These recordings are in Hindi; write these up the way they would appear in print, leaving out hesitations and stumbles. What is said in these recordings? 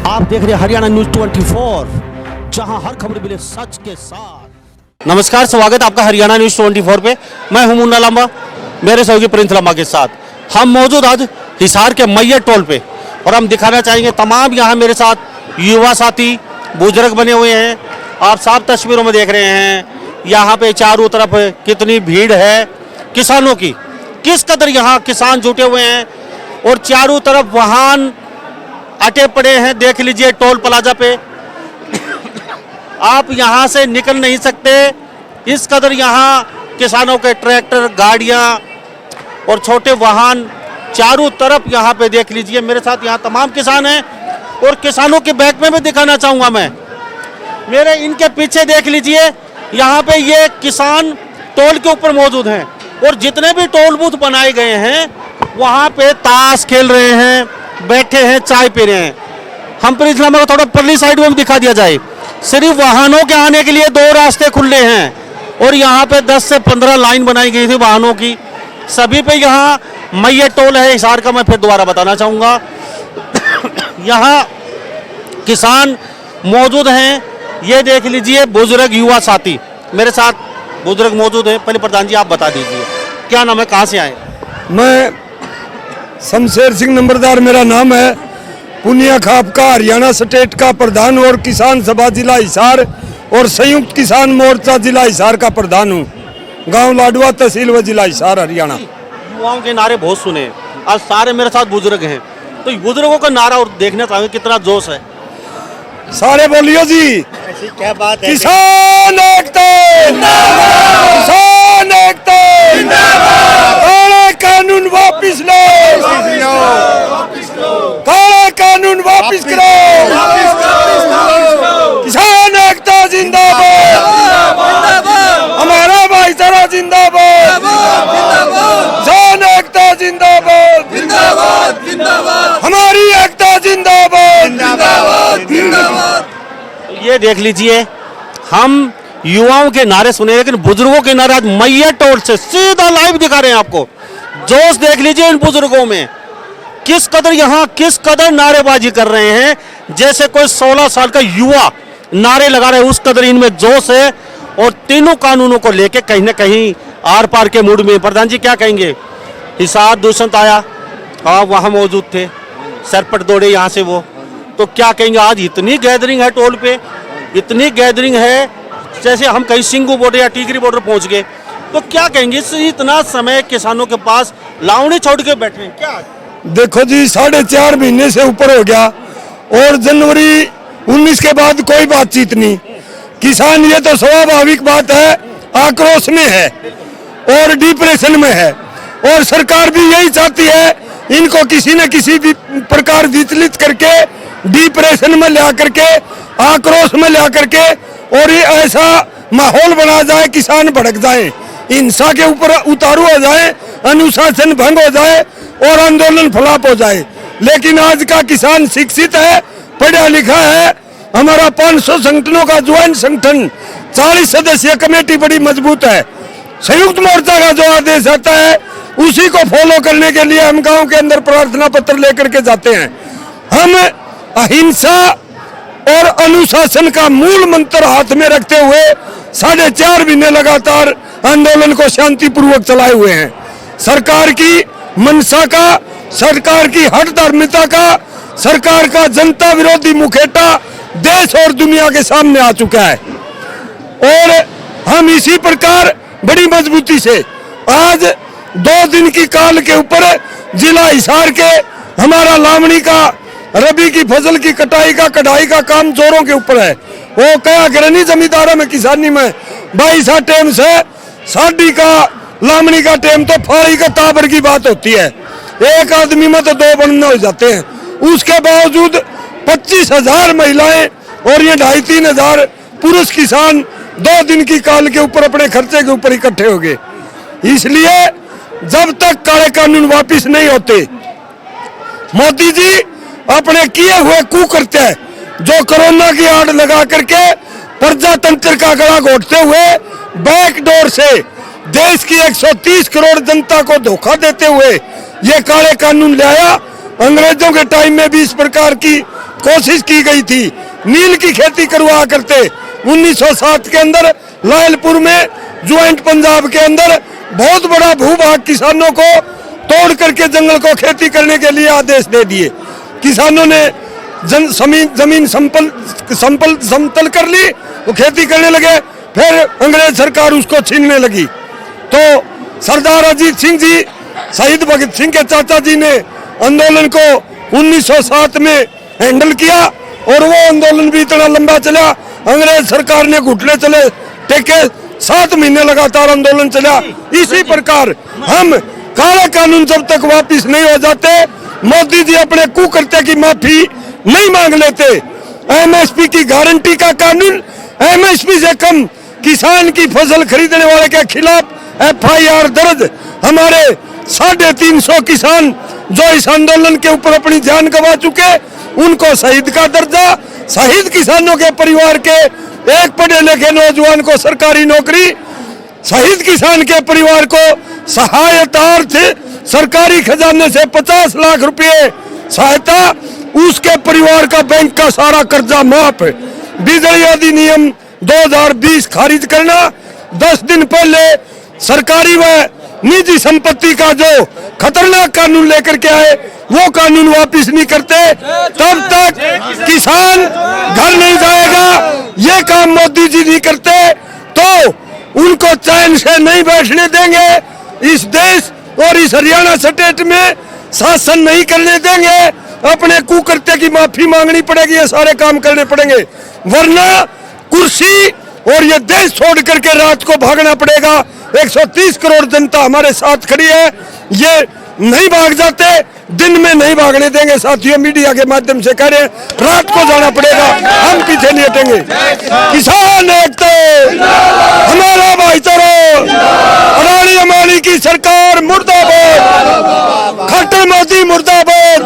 आप देख रहे हैं हरियाणा न्यूज 24, जहां हर खबर मिले सच के साथ। नमस्कार, स्वागत आपका हरियाणा न्यूज 24 पे। मैं हूं मुन्ना लांबा, मेरे सहयोगी प्रिंस लांबा के साथ हम मौजूद आज हिसार के मैयर टोल पे, और हम दिखाना चाहेंगे तमाम यहाँ मेरे साथ युवा साथी बुजुर्ग बने हुए हैं। आप साफ तस्वीरों में देख रहे हैं यहाँ पे चारों तरफ कितनी भीड़ है किसानों की, किस कदर यहाँ किसान जुटे हुए हैं और चारों तरफ वाहन अटे पड़े हैं। देख लीजिए टोल प्लाजा पे आप यहाँ से निकल नहीं सकते, इस कदर यहाँ किसानों के ट्रैक्टर, गाड़ियाँ और छोटे वाहन चारों तरफ यहाँ पे देख लीजिए। मेरे साथ यहाँ तमाम किसान हैं और किसानों के बैक में भी दिखाना चाहूँगा मैं। मेरे इनके पीछे देख लीजिए, यहाँ पे ये किसान टोल के ऊपर मौजूद हैं और जितने भी टोल बूथ बनाए गए हैं वहाँ पे ताश खेल रहे हैं, बैठे हैं, चाय पी रहे हैं। हम पर इस्लाम को थोड़ा परली साइड में दिखा दिया जाए। सिर्फ वाहनों के आने के लिए 2 रास्ते खुले हैं और यहाँ पे 10 से 15 लाइन बनाई गई थी वाहनों की। सभी पे यहाँ मैयर टोल है हिसार का। मैं फिर दोबारा बताना चाहूँगा यहाँ किसान मौजूद हैं। ये देख लीजिए बुजुर्ग युवा साथी मेरे साथ बुजुर्ग मौजूद हैं। पहले प्रधान जी आप बता दीजिए क्या नाम है, कहाँ से आए? मैं शमशेर सिंह नंबरदार मेरा नाम है, पुनिया खाप का हरियाणा स्टेट का प्रधान और किसान सभा जिला हिसार और संयुक्त किसान मोर्चा जिला हिसार का प्रधान हूँ। गांव लाडवा तहसील व जिला हिसार हरियाणा। युवाओं के नारे बहुत सुने, आज सारे मेरे साथ बुजुर्ग हैं, तो बुजुर्गों का नारा और देखना चाहेंगे कितना जोश है। सारे बोलियो जी। ऐसी क्या बात है? किसान एकता जिंदाबाद, किसान एकता जिंदाबाद, काला कानून वापिस लो, काला कानून वापिस करो, किसान एकता जिंदाबाद, हमारा भाईचारा जिंदाबाद, किसान एकता जिंदाबाद, हमारी एकता जिंदाबाद। ये देख लीजिए, हम युवाओं के नारे सुने लेकिन बुजुर्गों के नारे आज मैयर टोल से सीधा लाइव दिखा रहे हैं आपको। जोश देख लीजिए इन बुजुर्गों में, किस कदर यहाँ किस कदर नारेबाजी कर रहे हैं, जैसे कोई 16 साल का युवा नारे लगा रहे हैं, उस कदर इनमें जोश है। और तीनों कानूनों को लेके कहीं ना कहीं आर पार के मूड में। प्रधान जी क्या कहेंगे? हिसार दूषण आया, हाँ वहाँ मौजूद थे, सरपट दौड़े यहाँ से वो, तो क्या कहेंगे? आज इतनी गैदरिंग है टोल पे, इतनी गैदरिंग है जैसे हम कहीं सिंगू बॉर्डर या टीकरी बॉर्डर पहुंच गए, तो क्या कहेंगे? इतना समय किसानों के पास लावणी छोड़ के बैठे हैं क्या? देखो जी, 4.5 महीने से ऊपर हो गया और जनवरी 19 के बाद कोई बातचीत नहीं। किसान ये तो स्वाभाविक बात है, आक्रोश में है और डिप्रेशन में है, और सरकार भी यही चाहती है इनको किसी न किसी भी प्रकार विचलित करके डिप्रेशन में ला करके, आक्रोश में ला करके, और ये ऐसा माहौल बना जाए किसान भड़क जाए, हिंसा के ऊपर उतारू हो जाए, अनुशासन भंग हो जाए और आंदोलन फ्लॉप हो जाए। लेकिन आज का किसान शिक्षित है, पढ़ा लिखा है। हमारा 500 संगठनों का ज्वाइंट संगठन, 40 सदस्यीय कमेटी बड़ी मजबूत है। संयुक्त मोर्चा का जो आदेश आता है उसी को फॉलो करने के लिए हम गांव के अंदर प्रार्थना पत्र लेकर के जाते हैं। हम अहिंसा और अनुशासन का मूल मंत्र हाथ में रखते हुए 4.5 महीने लगातार आंदोलन को शांतिपूर्वक चलाए हुए हैं। सरकार की मंशा का, सरकार की हठ धार्मिकता का, सरकार का जनता विरोधी मुखेटा देश और दुनिया के सामने आ चुका है। और हम इसी प्रकार बड़ी मजबूती से आज 2 दिन की काल के ऊपर जिला हिसार के हमारा लावणी का, रबी की फसल की कटाई का, कढ़ाई का काम जोरों के ऊपर है। वो क्या करनी जमींदारों में, किसानी में 22 टेम से साड़ी का, लावणी का टेम तो फाड़ी का ताबर की बात होती है। एक आदमी में तो 2 बनने हो जाते हैं। उसके बावजूद 25,000 महिलाएं और ये 2,500-3,000 पुरुष किसान 2 दिन की काल के ऊपर अपने खर्चे के ऊपर इकट्ठे हो गए। इसलिए जब तक काले कानून वापिस नहीं होते, मोदी जी अपने किए हुए कुकर्त्य है, जो कोरोना की आड़ लगा करके प्रजातंत्र का गला घोटते हुए बैकडोर से देश की 130 करोड़ जनता को धोखा देते हुए ये काले कानून लाया। अंग्रेजों के टाइम में भी इस प्रकार की कोशिश की गई थी, नील की खेती करवा करते 1907 के अंदर लायलपुर में ज्वाइंट पंजाब के अंदर बहुत बड़ा भूभाग किसानों को तोड़ करके जंगल को खेती करने के लिए आदेश दे दिए। किसानों ने जमीन समतल कर ली, वो खेती करने लगे, फिर अंग्रेज सरकार उसको छीनने लगी। तो सरदार अजीत सिंह जी, शहीद भगत सिंह के चाचा जी ने आंदोलन को 1907 में हैंडल किया और वो आंदोलन भी इतना लंबा चला, अंग्रेज सरकार ने घुटने चले टेके, 7 महीने लगातार आंदोलन चला। इसी प्रकार हम काला कानून जब तक वापिस नहीं हो जाते, मोदी जी अपने कुकर्ते की माफी नहीं मांग लेते, एमएसपी की गारंटी का कानून, एमएसपी से कम किसान की फसल खरीदने वाले के खिलाफ एफआईआर दर्ज, हमारे 350 किसान जो इस आंदोलन के ऊपर अपनी जान गंवा चुके, उनको शहीद का दर्जा, शहीद किसानों के परिवार के एक पढ़े लिखे नौजवान को सरकारी नौकरी, शहीद किसान के परिवार को सहायतार्थ सरकारी खजाने से 50 लाख रुपए सहायता, उसके परिवार का बैंक का सारा कर्जा माफ, बिजली अधिनियम 2020 खारिज करना, 10 दिन पहले सरकारी व निजी संपत्ति का जो खतरनाक कानून लेकर के आए वो कानून वापिस नहीं करते, तब तक किसान घर नहीं जाएगा। ये काम मोदी जी नहीं करते तो उनको चैन से नहीं बैठने देंगे। इस देश और इस हरियाणा स्टेट में शासन नहीं करने देंगे, अपने कुकर्ते की माफी मांगनी पड़ेगी, ये सारे काम करने पड़ेंगे, वरना कुर्सी और ये देश छोड़ करके रात को भागना पड़ेगा। 130 करोड़ जनता हमारे साथ खड़ी है, ये नहीं भाग जाते, दिन में नहीं भागने देंगे। साथियों, मीडिया के माध्यम से कह रहे हैं, रात को जाना पड़ेगा, हम पीछे नहीं हटेंगे। किसान एकता, हमारा भाईचारा, अडानी अंबानी की सरकार मुर्दाबाद, खट्टर मोदी मुर्दाबाद,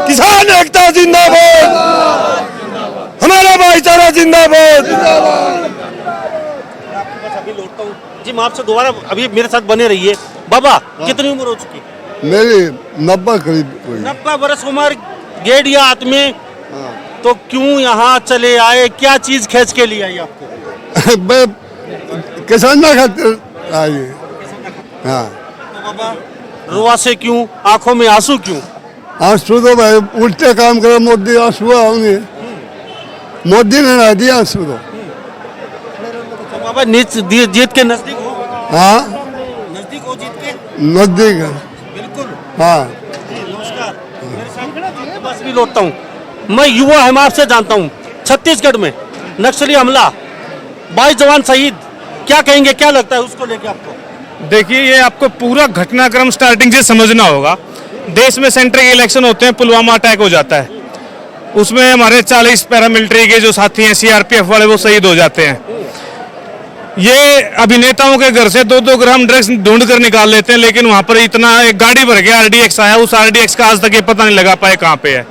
किसान एकता जिंदाबाद, हमारा भाईचारा जिंदाबाद। जी मैं आपसे दोबारा अभी मेरे साथ बने रहिए। बाबा, कितनी उम्र हो चुकी? मेरी 90 करीब हुई। 90 वर्ष उम्र, गेड़िया हाथ में, तो क्यों यहाँ चले आए? क्या चीज खींच के लिए आई आपको? मैं किसाना खातिर आई। हाँ, तो बाबा रुआ से क्यों, आंखों में आंसू क्यों? आंसू तो भाई उल्टे काम करे मोदी, आंसू आऊंगे, मोदी ने ना दिया आंसू तो। बाबा जीत के नजदीक हो? हाँ, नजदीक हो जीत के? नजदीक है। बिल्कुल। हाँ, नमस्कार, मेरे साथ बस भी लौटता हूँ। मैं युवा है, मैं आपसे जानता हूँ, छत्तीसगढ़ में नक्सली हमला, 22 जवान शहीद, क्या कहेंगे, क्या लगता है उसको लेके आपको? देखिए, ये आपको पूरा घटनाक्रम स्टार्टिंग से समझना होगा। देश में सेंटर के इलेक्शन होते हैं, पुलवामा अटैक हो जाता है, उसमें हमारे 40 पैरामिलिट्री के जो साथी हैं, सीआरपीएफ वाले, वो शहीद हो जाते हैं। ये अभिनेताओं के घर से 2-2 ग्राम ड्रग्स ढूंढ कर निकाल लेते हैं, लेकिन वहां पर इतना एक गाड़ी भर के आरडीएक्स आया, उस आरडीएक्स का आज तक ये पता नहीं लगा पाए कहां पे है।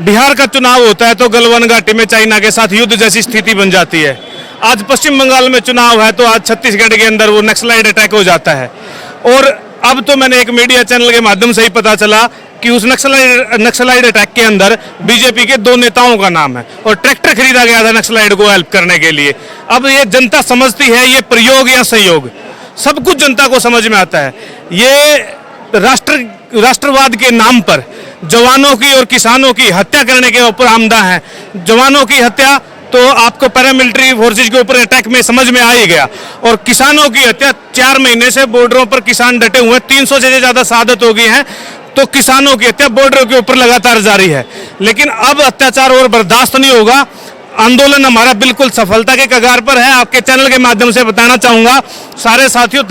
बिहार का चुनाव होता है तो गलवान घाटी में चाइना के साथ युद्ध जैसी स्थिति बन जाती है। आज पश्चिम बंगाल में चुनाव है तो आज छत्तीसगढ़ के अंदर वो नक्सलाइट अटैक हो जाता है। और अब तो मैंने एक मीडिया चैनल के माध्यम से ही पता चला कि उस नक्सलाइट अटैक के अंदर बीजेपी के 2 नेताओं का नाम है और ट्रैक्टर खरीदा गया था नक्सलाइट को हेल्प करने के लिए। अब ये जनता समझती है ये प्रयोग या संयोग, सब कुछ जनता को समझ में आता है। ये राष्ट्रवाद के नाम पर जवानों की और किसानों की हत्या करने के ऊपर आमदा है। जवानों की हत्या तो आपको पैरामिलिट्री फोर्सेज के ऊपर अटैक में समझ में आ ही गया, और किसानों की हत्या 4 महीने से बॉर्डरों पर किसान डटे हुए, 300 से ज्यादा शहादत हो गई है, तो किसानों की हत्या बॉर्डर के ऊपर लगातार जारी है। लेकिन अब अत्याचार और बर्दाश्त नहीं होगा। आंदोलन हमारा बिल्कुल सफलता के कगार पर है। आपके चैनल के माध्यम से बताना चाहूंगा, सारे साथियों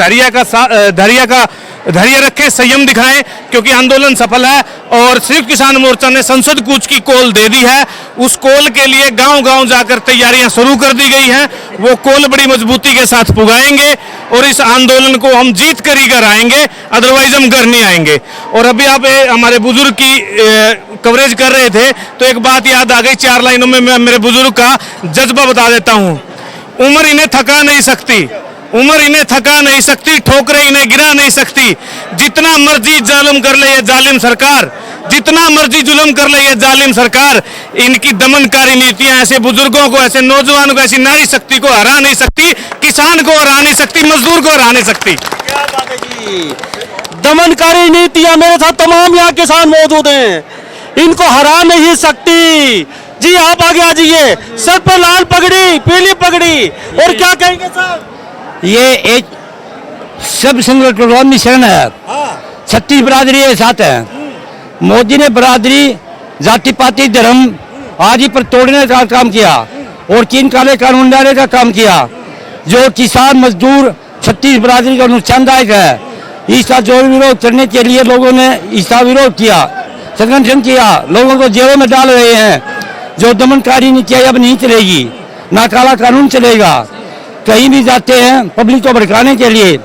धैर्य रखें, संयम दिखाएं, क्योंकि आंदोलन सफल है और संयुक्त किसान मोर्चा ने संसद कूच की कॉल दे दी है। उस कॉल के लिए गांव-गांव जाकर तैयारियां शुरू कर दी गई हैं। वो कॉल बड़ी मजबूती के साथ पुगाएंगे और इस आंदोलन को हम जीत कर ही कर आएंगे, अदरवाइज हम घर नहीं आएंगे। और अभी आप हमारे बुजुर्ग की कवरेज कर रहे थे तो एक बात याद आ गई, 4 लाइनों में मैं मेरे बुजुर्ग का जज्बा बता देता हूं। उम्र इन्हें थका नहीं सकती, उम्र इन्हें थका नहीं सकती, ठोकरें इन्हें गिरा नहीं सकती। जितना मर्जी जालिम कर ले ये जालिम सरकार, जितना मर्जी जुल्म कर ले ये जालिम सरकार, इनकी दमनकारी नीतियां ऐसे बुजुर्गों को, ऐसे नौजवानों को, ऐसी नारी शक्ति को हरा नहीं सकती, किसान को हरा नहीं सकती, मजदूर को हरा नहीं सकती। क्या बात है जी, दमनकारी नीतियां, मेरे साथ तमाम यहाँ किसान मौजूद हैं, इनको हरा नहीं सकती। जी आप आगे आ जाइए, सर पर लाल पगड़ी, पीली पगड़ी, और क्या कहेंगे सर? ये एक सब संगठन मिश्रण है, छत्तीस बिरादरी के साथ है। मोदी ने बिरादरी, जाति पाति, धर्म आदि पर तोड़ने का काम किया और 3 काले कानून लाने का काम किया, जो किसान मजदूर छत्तीस बिरादरी का नुकसानदायक है। इसका जोर विरोध करने के लिए लोगों ने इसका विरोध किया, संगठन किया, लोगों को जेलों में डाल रहे हैं। जो दमनकारी नीतियां अब नहीं चलेगी, ना काला कानून चलेगा। कहीं भी जाते हैं पब्लिक को भड़काने के लिए,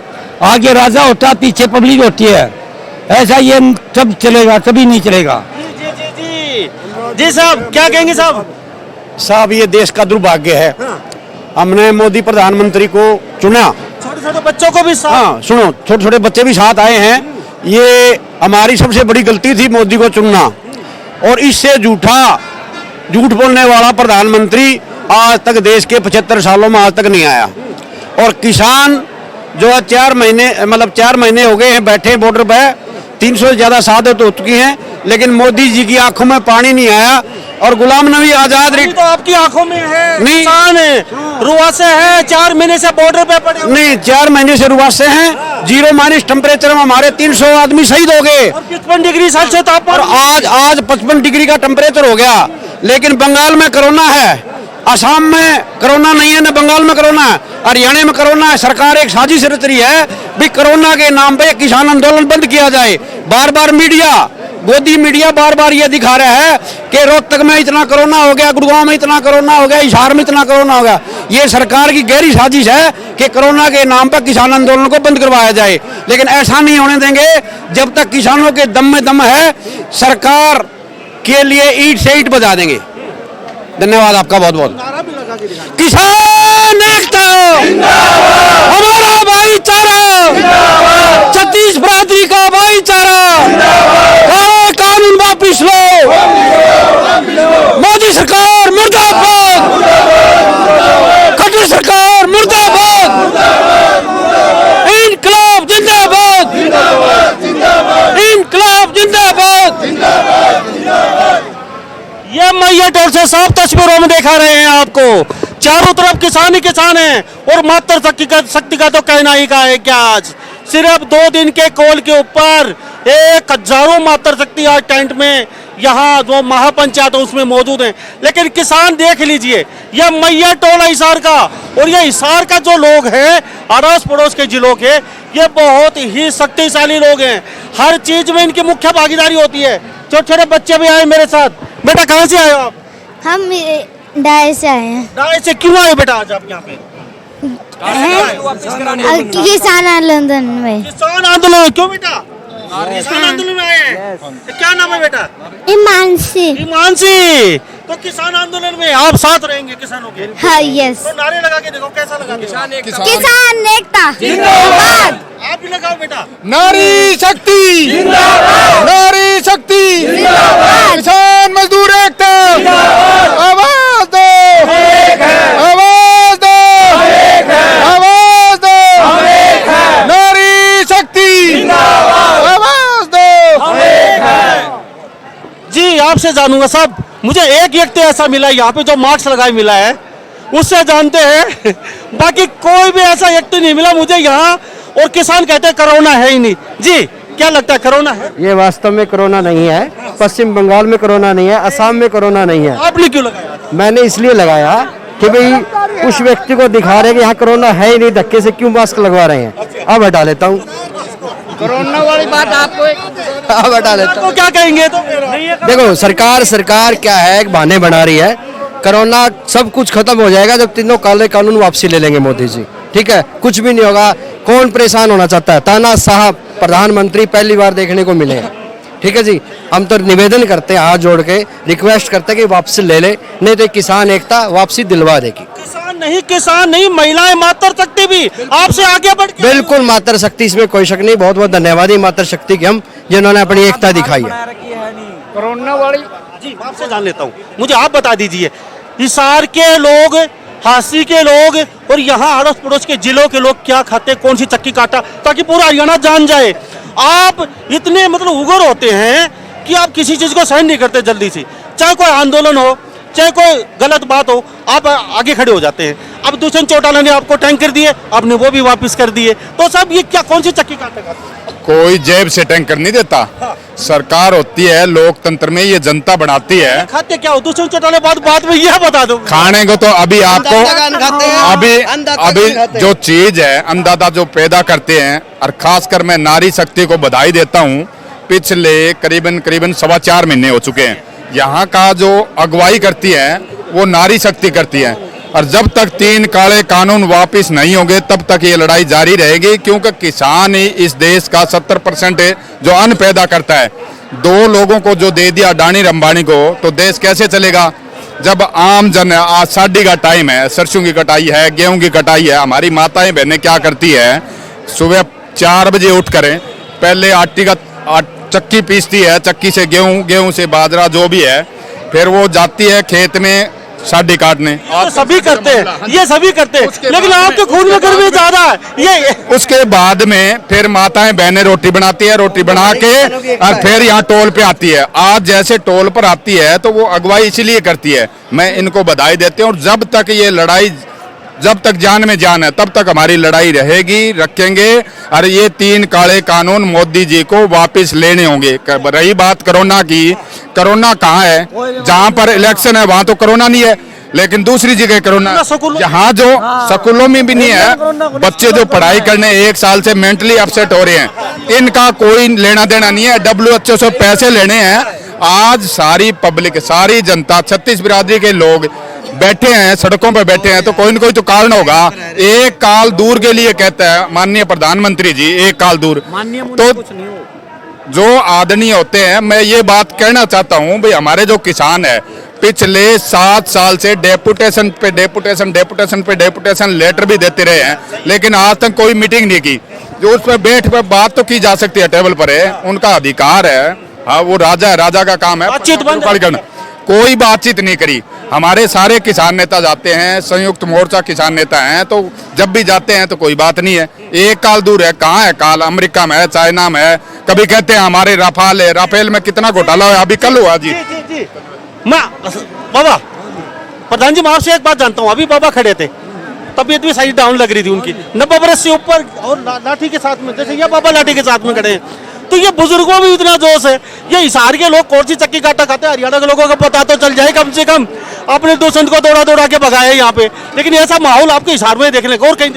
आगे राजा होता, पीछे पब्लिक होती है। ऐसा ये कब चलेगा? कभी नहीं चलेगा। जी जी जी जी साहब, क्या कहेंगे साहब? साहब ये देश का दुर्भाग्य है। हमने मोदी प्रधानमंत्री को चुना, छोटे छोटे बच्चों को भी साथ, हाँ सुनो, छोटे छोटे बच्चे भी साथ आए हैं। ये हमारी सबसे बड़ी गलती थी मोदी को चुनना, और इससे झूठ बोलने वाला प्रधानमंत्री आज तक देश के 75 सालों में आज तक नहीं आया। और किसान जो है 4 महीने हो गए हैं बैठे बॉर्डर पे, 300 से ज्यादा शहादत हो चुकी हैं, लेकिन मोदी जी की आंखों में पानी नहीं आया। और गुलाम नबी आजाद तो आपकी आंखों में है, नहीं। किसान है, रुआ से है, 4 महीने से बॉर्डर पे पड़े हुए। नहीं, 4 महीने से रुआ से हैं। 0- टेम्परेचर में हमारे 300 आदमी शहीद हो गए, और 55 डिग्री सेल्सियस तापमान, और आज 55 डिग्री का टेम्परेचर हो गया। लेकिन बंगाल में कोरोना है, असम में कोरोना नहीं है, न बंगाल में कोरोना है, हरियाणा में कोरोना है। सरकार एक साजिश रच रही है भी कोरोना के नाम पे किसान आंदोलन बंद किया जाए। बार बार मीडिया, गोदी मीडिया बार बार ये दिखा रहा है कि रोहतक में इतना कोरोना हो गया, गुड़गांव में इतना कोरोना हो गया, हिसार में इतना कोरोना हो गया। ये सरकार की गहरी साजिश है कि कोरोना के नाम पर किसान आंदोलन को बंद करवाया जाए। लेकिन ऐसा नहीं होने देंगे जब तक किसानों के दम में दम है। सरकार के लिए ईंट से ईंट बजा देंगे। धन्यवाद आपका बहुत बहुत। किसान एकता हमारा भाईचारा, छत्तीस बिरादरी का भाईचारा, कानून वापिस लो, मोदी सरकार मुर्दाबाद, खट्टर सरकार मुर्दाबाद, इनकलाब जिंदाबाद, इनकलाब जिंदाबाद। ये मैया टोल से साफ तस्वीरों में दिखा रहे हैं आपको, चारों तरफ किसान ही किसान हैं। और मात्र शक्ति का तो कहना ही का है क्या, आज सिर्फ 2 दिन के कॉल के ऊपर 1000 मात्र शक्ति आज टेंट में, यहाँ जो महापंचायत है उसमें मौजूद हैं। लेकिन किसान देख लीजिए, यह मैया टोल है हिसार का, और ये हिसार का जो लोग हैं, अड़ोस पड़ोस के जिलों के, ये बहुत ही शक्तिशाली लोग हैं। हर चीज में इनकी मुख्य भागीदारी होती है। छोटे छोटे बच्चे भी आए मेरे साथ। बेटा कहाँ से आए हो आप? हम डाय से आए हैं। डाय से क्यों आए बेटा आज आप यहाँ पे? किसान आंदोलन में। किसान आंदोलन क्यों बेटा? किसान आंदोलन में आए हैं। क्या नाम है बेटा? हिमांशी। हिमांशी। तो किसान आंदोलन में आप साथ रहेंगे किसानों के? हाँ, यस। तो नारे लगा के देखो कैसा लगा। किसान एकता जिंदाबाद। आप भी लगाओ बेटा। नारी शक्ति जिंदाबाद, नारी शक्ति जिंदाबाद, किसान मजदूर एकता आवाज दो, आवाज दो, आवाज दो, नारी शक्ति आवाज दो। जी आपसे जानूंगा साहब, मुझे एक व्यक्ति ऐसा मिला यहाँ पे जो मास्क लगाए मिला है, उससे जानते हैं। बाकी कोई भी ऐसा व्यक्ति नहीं मिला मुझे यहाँ। और किसान कहते हैं कोरोना है ही नहीं। जी क्या लगता है, कोरोना है? ये वास्तव में कोरोना नहीं है। पश्चिम बंगाल में कोरोना नहीं है, असम में कोरोना नहीं है। आपने क्यों लगाया? मैंने इसलिए लगाया कि भाई उस व्यक्ति को दिखा रहे कि यहाँ कोरोना है ही नहीं, धक्के से क्यों मास्क लगवा रहे हैं। अब हटा लेता हूँ कोरोना वाली बात आपको, अब हटा लेता हूँ। तो क्या कहेंगे? तो देखो सरकार क्या है, एक बहाने बना रही है। कोरोना सब कुछ खत्म हो जाएगा जब तीनों काले कानून वापसी ले लेंगे मोदी जी, ठीक है? कुछ भी नहीं होगा। कौन परेशान होना चाहता है? तानाशाह प्रधानमंत्री पहली बार देखने को मिले हैं, ठीक है जी। हम तो निवेदन करते हैं, हाथ जोड़ के रिक्वेस्ट करते हैं कि वापसी ले ले, नहीं तो किसान एकता वापसी दिलवा देगी। किसान नहीं महिलाएं मात्र शक्ति भी आपसे आगे बढ़ के, बिल्कुल मातृ शक्ति, इसमें कोई शक नहीं। बहुत बहुत धन्यवाद मातृ शक्ति के हम, जिन्होंने अपनी एकता दिखाई है। कोरोना वाली जी मैं आपसे जान लेता हूँ, मुझे आप बता दीजिए, हिसार के लोग, हांसी के लोग और यहाँ अड़ोस पड़ोस के जिलों के लोग क्या खाते, कौन सी चक्की काटा, ताकि पूरा हरियाणा जान जाए। आप इतने मतलब उग्र होते हैं कि आप किसी चीज को सहन नहीं करते जल्दी से, चाहे कोई आंदोलन हो, चाहे कोई गलत बात हो, आप आगे खड़े हो जाते हैं। अब दुष्यंत चौटाला ने आपको टैंकर दिए, आपने वो भी वापस कर दिए, तो सब ये क्या, कौन सी चक्की काटेगा? कोई जेब से टैंकर नहीं देता, सरकार होती है, लोकतंत्र में ये जनता बनाती है। खाते क्या हो दुष्यंत चौटाला, बात में यह बता दो। खाने को तो अभी आपको अभी जो चीज है अन्नदाता जो पैदा करते हैं, और खासकर मैं नारी शक्ति को बधाई देता हूँ। पिछले करीबन 4.25 महीने हो चुके हैं, यहाँ का जो अगुवाई करती है वो नारी शक्ति करती है, और जब तक 3 काले कानून वापस नहीं होंगे तब तक ये लड़ाई जारी रहेगी, क्योंकि किसान ही इस देश का 70% जो अन्न पैदा करता है। 2 लोगों को जो दे दिया अडानी अंबानी को, तो देश कैसे चलेगा? जब आम जन, आज साड़ी का टाइम है, सरसों की कटाई है, गेहूं की कटाई है, हमारी माताएं बहनें क्या करती है, सुबह 4 बजे उठ कर पहले आटे का चक्की पीसती है, चक्की से गेहूं से बाजरा जो भी है, फिर वो जाती है खेत में साड़ी काटने। तो सभी करते हैं, ये सभी करते हैं, लेकिन आपके खून में गर्मी ज्यादा है। ये उसके बाद में फिर माताएं बहनें रोटी बनाती है, रोटी बना के और फिर यहाँ टोल पे आती है। आज जैसे टोल पर आती है तो वो अगुवाई इसीलिए करती है। मैं इनको बधाई देती हूँ, और जब तक ये लड़ाई, जब तक जान में जान है तब तक हमारी लड़ाई रहेगी, रखेंगे। और ये 3 काले कानून मोदी जी को वापस लेने होंगे। रही बात कोरोना की, कोरोना कहाँ है? जहाँ पर इलेक्शन है वहाँ तो कोरोना नहीं है, लेकिन दूसरी जगह कोरोना, यहाँ जो स्कूलों में भी नहीं है। बच्चे जो पढ़ाई करने 1 साल से मेंटली अपसेट हो रहे हैं, इनका कोई लेना देना नहीं है, WHO से पैसे लेने हैं। आज सारी पब्लिक, सारी जनता, 36 बिरादरी के लोग बैठे हैं, सड़कों पर बैठे हैं, तो कोई न कोई तो कारण होगा। एक काल दूर के लिए कहता है माननीय प्रधानमंत्री जी, एक काल दूर, तो जो आदरणीय होते हैं। मैं ये बात कहना चाहता हूँ भाई, हमारे जो किसान है पिछले 7 साल से डेपुटेशन पे डेपुटेशन लेटर भी देते रहे हैं, लेकिन आज तक कोई मीटिंग नहीं की। जो उस पर बैठ पर बात तो की जा सकती है, टेबल पर है, उनका अधिकार है। हाँ, वो राजा है, राजा का काम है बातचीत बंद करना। कोई बातचीत नहीं करी। हमारे सारे किसान नेता जाते हैं, संयुक्त मोर्चा किसान नेता हैं, तो जब भी जाते हैं तो कोई बात नहीं है। एक काल दूर है, कहाँ है काल? अमेरिका में है, चाइना में है। कभी कहते हैं हमारे राफेल है, राफेल में कितना घोटाला हुआ, अभी कल हुआ जी। मैं बाबा प्रधान जी, मैं आपसे एक बात जानता हूँ। अभी बाबा खड़े थे, तबीयत भी सही डाउन लग रही थी उनकी, 90 बरस से ऊपर, और लाठी के साथ में, जैसे ये बाबा लाठी के साथ में खड़े हैं, तो ये बुजुर्गों में इतना जोश है। ये हिसार के लोग कौन सी चक्की काटा खाते हैं, हरियाणा के लोगों को पता तो चल जाए कम से कम। आपने दुष्यंत को दौड़ा के भगाया यहाँ पे, लेकिन ऐसा माहौल आपके हिसार में देखने को और कहीं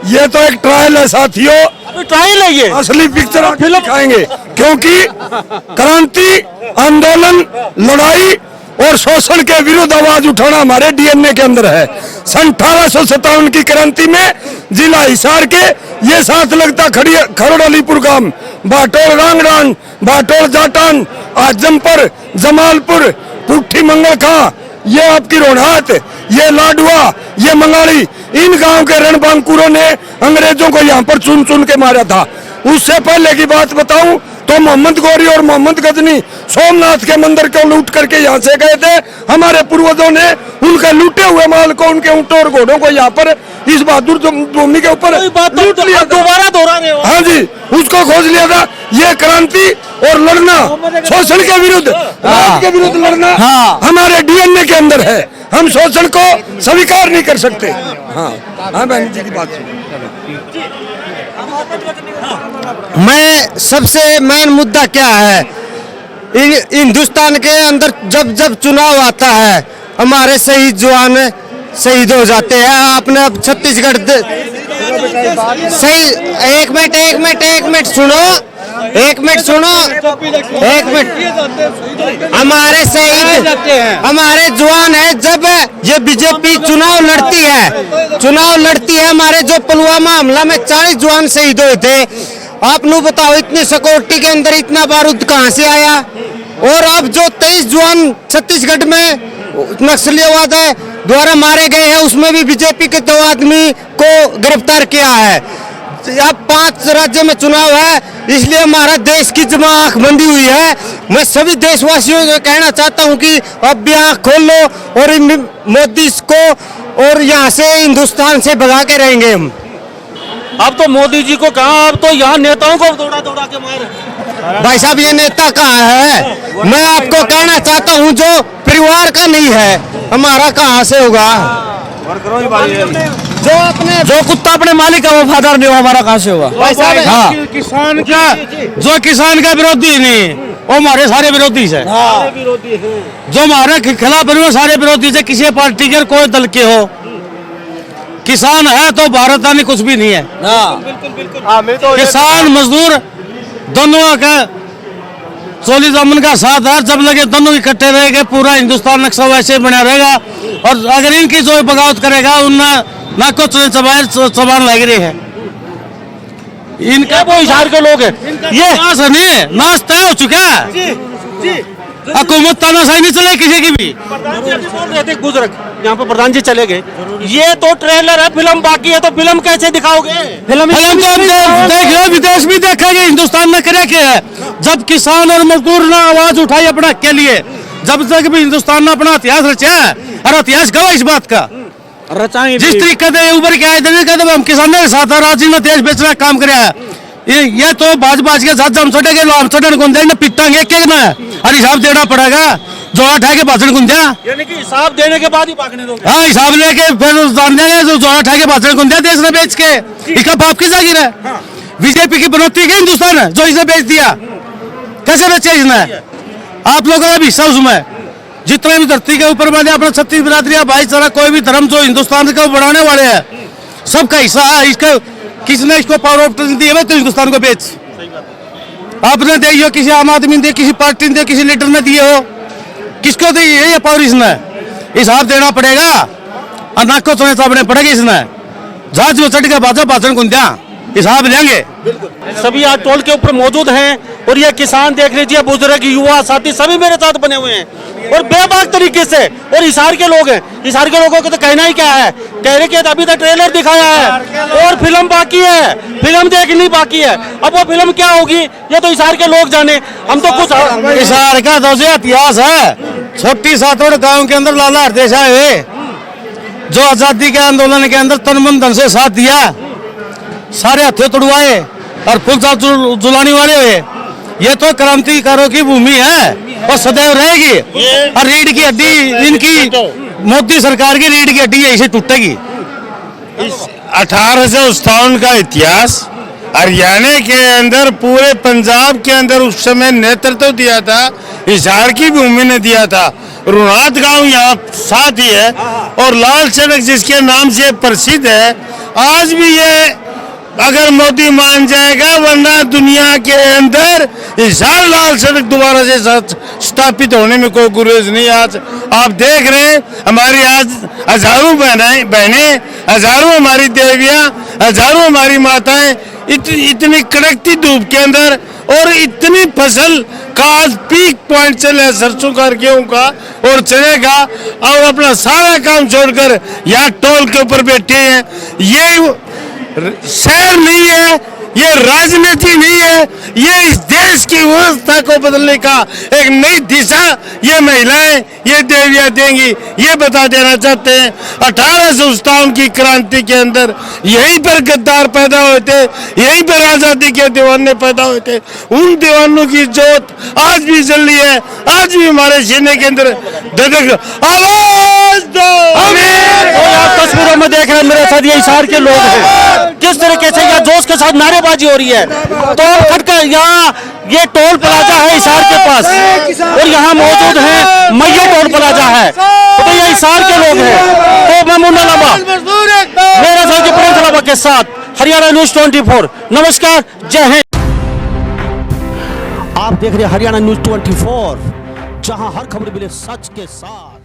ये तो एक ट्रायल है साथियों, अभी ट्रायल है ये, असली पिक्चर फिल्म दिखाएंगे। क्योंकि क्रांति, आंदोलन, लड़ाई और शोषण के विरुद्ध आवाज उठाना हमारे डीएनए के अंदर है। सन 1857 की क्रांति में जिला हिसार के ये साथ लगता खरोड़ अलीपुर गांव, बाटोल रांगडांग, बाटोल जाटान, आजमपुर, जमालपुर, पुट्ठी मंगलखा, ये आपकी रोहनात, ये लाडुआ, ये मंगाली, इन गांव के रणबांकुरों ने अंग्रेजों को यहाँ पर चुन चुन के मारा था। उससे पहले की बात बताऊं तो मोहम्मद गौरी और मोहम्मद गजनी सोमनाथ के मंदिर को लूट करके यहाँ से गए थे। हमारे पूर्वजों ने उनके लूटे हुए माल को, उनके ऊंटों और घोड़ों को यहाँ पर इस बहादुर भूमि के ऊपर लूट लिया, दोबारा दोहरा रहे हो। हाँ जी, उसको खोज लिया था। ये क्रांति और लड़ना, शोषण के विरुद्ध, राज के विरुद्ध लड़ना हमारे डीएनए के अंदर है। हम शोषण को स्वीकार नहीं कर सकते। हाँ हाँ, बहन जी की बात सुनो। मैं सबसे मेन मुद्दा क्या है, हिंदुस्तान के अंदर जब जब चुनाव आता है हमारे शहीद जवान शहीद हो जाते हैं। आपने अब छत्तीसगढ़ सही, एक मिनट सुनो, हमारे शहीद, हमारे जवान है। जब ये बीजेपी चुनाव लड़ती है, हमारे जो पुलवामा हमला में 40 जवान शहीद हुए थे। आप नु बताओ, इतनी सिक्योरिटी के अंदर इतना बारूद कहां से आया? और अब जो 23 जवान छत्तीसगढ़ में नक्सलियावाद द्वारा मारे गए हैं, उसमें भी बीजेपी के 2 आदमी को गिरफ्तार किया है। अब 5 राज्यों में चुनाव है, इसलिए हमारा देश की जमा आंख बंदी हुई है। मैं सभी देशवासियों को कहना चाहता हूं कि अब भी आंख खोल लो और इन मोदी को और यहाँ से हिंदुस्तान से भगा के रहेंगे हम। अब तो मोदी जी को कहा, अब तो यहाँ नेताओं को दौड़ा दौड़ा के मारे। भाई साहब ये नेता कहाँ है? मैं आपको कहना चाहता हूँ जो परिवार का नहीं है हमारा कहाँ से होगा? जो कुत्ता अपने मालिक का वफादार नहीं हो हमारा कहाँ से होगा? भाई साहब, हाँ। किसान का जो किसान का विरोधी नहीं वो हमारे सारे विरोधी है। जो हमारे खिलाफ है सारे विरोधी से, किसी पार्टी के कोई दल के हो, किसान है तो भारत आने कुछ भी नहीं है। किसान मजदूर दोनों का सोली दामन का साथ है। जब लगे दोनों इकट्ठे रहेंगे पूरा हिंदुस्तान नक्शा वैसे बना रहेगा। और अगर इनकी जो बगावत करेगा उनना ना को चबान लग रही है। इनका वो इशार के लोग हैं। ये नाश तय हो चुका है। हुकूमत तानाशाही नहीं चले किसी की भी। बोल रहे थे बुजुर्ग, यहाँ पे प्रधान जी चले गए। ये तो ट्रेलर है, फिल्म बाकी है, तो फिल्म कैसे दिखाओगे? फिल्म तो देख लो, विदेश भी देखेंगे, हिंदुस्तान में करे क्या है। जब किसान और मजदूर ने आवाज उठाई अपना के लिए, जब तक भी हिंदुस्तान ने अपना इतिहास रचा है और इतिहास गवाह इस बात का जिस तरीके से उभर के आए थे हम किसानों के साथ राजी ने देश बेचने का काम कराया। ये तो बाज के साथ जम छोटे हम छोटे को पिटांगे एक ना और हिसाब देना पड़ेगा। जोड़ा उठा के भाषण को दिया, यानी कि हिसाब देने के बाद ही भागने दोगे? हाँ हिसाब लेके फिर देंगे। जोड़ा उठा के भाषण को दिया देश ने बेच के, इसका बाप की जागीर है। बीजेपी की बनौती है हिंदुस्तान है जो इसे बेच दिया। कैसे बेचे इसने? आप लोगों का भी हिस्सा उसमें। जितने भी धरती के ऊपर मैंने अपना छत्तीस बिरादरी भाईचारा कोई भी धर्म जो हिंदुस्तान को बढ़ाने वाले हैं सबका हिस्सा है। इसका किसने इसको पावर ऑफ दी है तो हिंदुस्तान को बेच। आपने दी हो, किसी आम आदमी ने दी, किसी पार्टी ने दी, किसी लीडर ने दिए हो, किसको दी है ये पावर? इसने हिसाब देना पड़ेगा और नाक को सोने सामने पड़ेगा। इसने जहाज में चढ़ के बाजा भाषण को दिया, हिसाब लेंगे। सभी आज टोल के ऊपर मौजूद हैं और ये किसान देख लीजिए, बुजुर्ग, युवा साथी सभी मेरे साथ बने हुए हैं और बेबाक तरीके से। और हिसार के लोग हैं, हिसार के लोगों को तो कहना ही क्या है, कह रहे कि अभी तक ट्रेलर दिखाया है और फिल्म बाकी है, फिल्म देखनी बाकी है। अब वो फिल्म क्या होगी ये तो हिसार के लोग जाने, हम तो कुछ। हिसार का तो इतिहास है। छोटी सातोड़ गांव के अंदर लाला हरदेश आए जो आजादी के आंदोलन के अंदर तन मन धन से साथ दिया, सारे हथियार तोड़वाए और फुल जुलाने वाले हुए। ये तो क्रांतिकारों की भूमि है और सदैव रहेगी। और रीढ़ की हड्डी इनकी मोदी सरकार की रीढ़ की हड्डी ऐसे टूटेगी। 1857 का इतिहास हरियाणा के अंदर पूरे पंजाब के अंदर उस समय नेतृत्व दिया था, हिसार की भूमि ने दिया था। रुनात गांव यहाँ साथ ही है और लाल सड़क जिसके नाम से प्रसिद्ध है। आज भी ये अगर मोदी मान जाएगा, वरना दुनिया के अंदर हिसार लाल सड़क दोबारा से स्थापित होने में कोई गुरेज नहीं। आज आप देख रहे हैं हमारी आज हजारों बहनें, हजारों हमारी देवियां, हजारों हमारी माताएं इतनी कड़कती धूप के अंदर और इतनी फसल का आज पीक पॉइंट चले सरसों का, गेहूं का और चने का, और अपना सारा काम छोड़कर यहाँ टोल के ऊपर बैठे हैं। ये शहर नहीं है, ये राजनीति नहीं है, ये इस देश की व्यवस्था को बदलने का एक नई दिशा ये महिलाएं, ये देवियां देंगी, ये बता देना चाहते हैं। 1857 की क्रांति के अंदर यहीं पर गद्दार पैदा हुए थे, यहीं पर आजादी के दीवाने पैदा हुए थे। उन दीवानों की जोत आज भी जल रही है, आज भी हमारे सीने के अंदर धड़क। आवाज दो। तस्वीरों में देख रहे हैं मेरे साथ ये हिसार के लोग हैं, किस तरीके से यहाँ जोश के साथ नारेबाजी हो रही है। टोल खटका यहाँ ये टोल प्लाजा है हिसार के पास और यहाँ मौजूद है मैया टोल प्लाजा है, तो ये हिसार के लोग हैं। तो मैं मुन्ना लामा मेरे साथ प्रिंस लामा के साथ हरियाणा न्यूज 24। नमस्कार, जय हिंद। आप देख रहे हैं हरियाणा न्यूज 24, जहां हर खबर मिले सच के साथ।